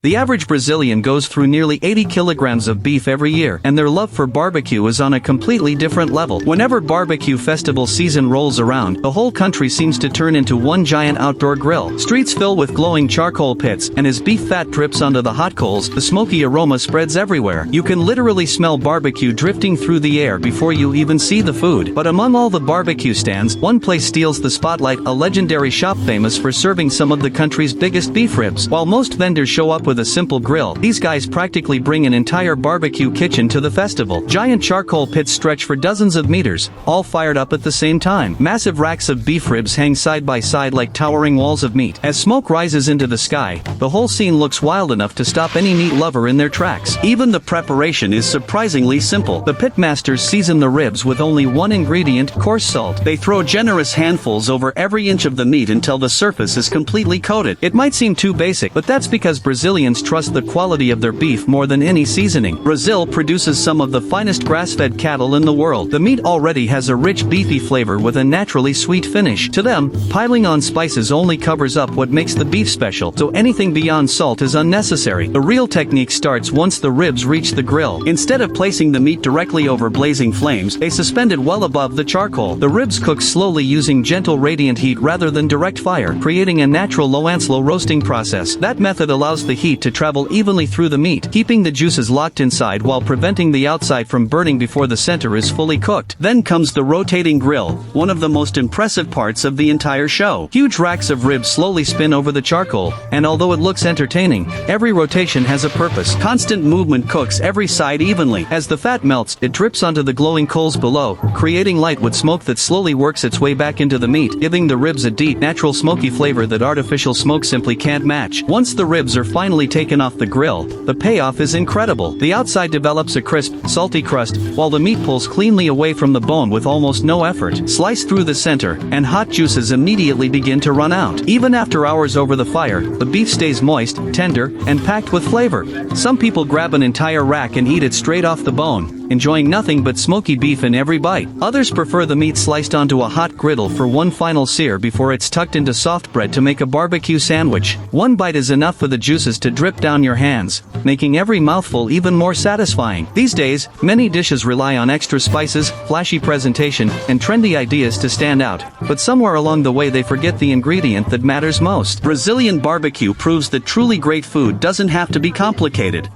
The average Brazilian goes through nearly 80 kilograms of beef every year, and their love for barbecue is on a completely different level. Whenever barbecue festival season rolls around, the whole country seems to turn into one giant outdoor grill. Streets fill with glowing charcoal pits, and as beef fat drips onto the hot coals, the smoky aroma spreads everywhere. You can literally smell barbecue drifting through the air before you even see the food. But among all the barbecue stands, one place steals the spotlight, a legendary shop famous for serving some of the country's biggest beef ribs. While most vendors show up with a simple grill, these guys practically bring an entire barbecue kitchen to the festival. Giant charcoal pits stretch for dozens of meters, all fired up at the same time. Massive racks of beef ribs hang side by side like towering walls of meat. As smoke rises into the sky, the whole scene looks wild enough to stop any meat lover in their tracks. Even the preparation is surprisingly simple. The pitmasters season the ribs with only one ingredient, coarse salt. They throw generous handfuls over every inch of the meat until the surface is completely coated. It might seem too basic, but that's because Brazilians trust the quality of their beef more than any seasoning. Brazil produces some of the finest grass-fed cattle in the world. The meat already has a rich beefy flavor with a naturally sweet finish. To them, piling on spices only covers up what makes the beef special, so anything beyond salt is unnecessary. The real technique starts once the ribs reach the grill. Instead of placing the meat directly over blazing flames, they suspend it well above the charcoal. The ribs cook slowly using gentle radiant heat rather than direct fire, creating a natural low and slow roasting process. That method allows the heat to travel evenly through the meat, keeping the juices locked inside while preventing the outside from burning before the center is fully cooked. Then comes the rotating grill, one of the most impressive parts of the entire show. Huge racks of ribs slowly spin over the charcoal, and although it looks entertaining, every rotation has a purpose. Constant movement cooks every side evenly. As the fat melts, it drips onto the glowing coals below, creating light with smoke that slowly works its way back into the meat, giving the ribs a deep, natural smoky flavor that artificial smoke simply can't match. Once the ribs are finally taken off the grill, the payoff is incredible. The outside develops a crisp, salty crust, while the meat pulls cleanly away from the bone with almost no effort. Slice through the center, and hot juices immediately begin to run out. Even after hours over the fire, the beef stays moist, tender, and packed with flavor. Some people grab an entire rack and eat it straight off the bone, enjoying nothing but smoky beef in every bite. Others prefer the meat sliced onto a hot griddle for one final sear before it's tucked into soft bread to make a barbecue sandwich. One bite is enough for the juices to drip down your hands, making every mouthful even more satisfying. These days, many dishes rely on extra spices, flashy presentation, and trendy ideas to stand out, but somewhere along the way they forget the ingredient that matters most. Brazilian barbecue proves that truly great food doesn't have to be complicated.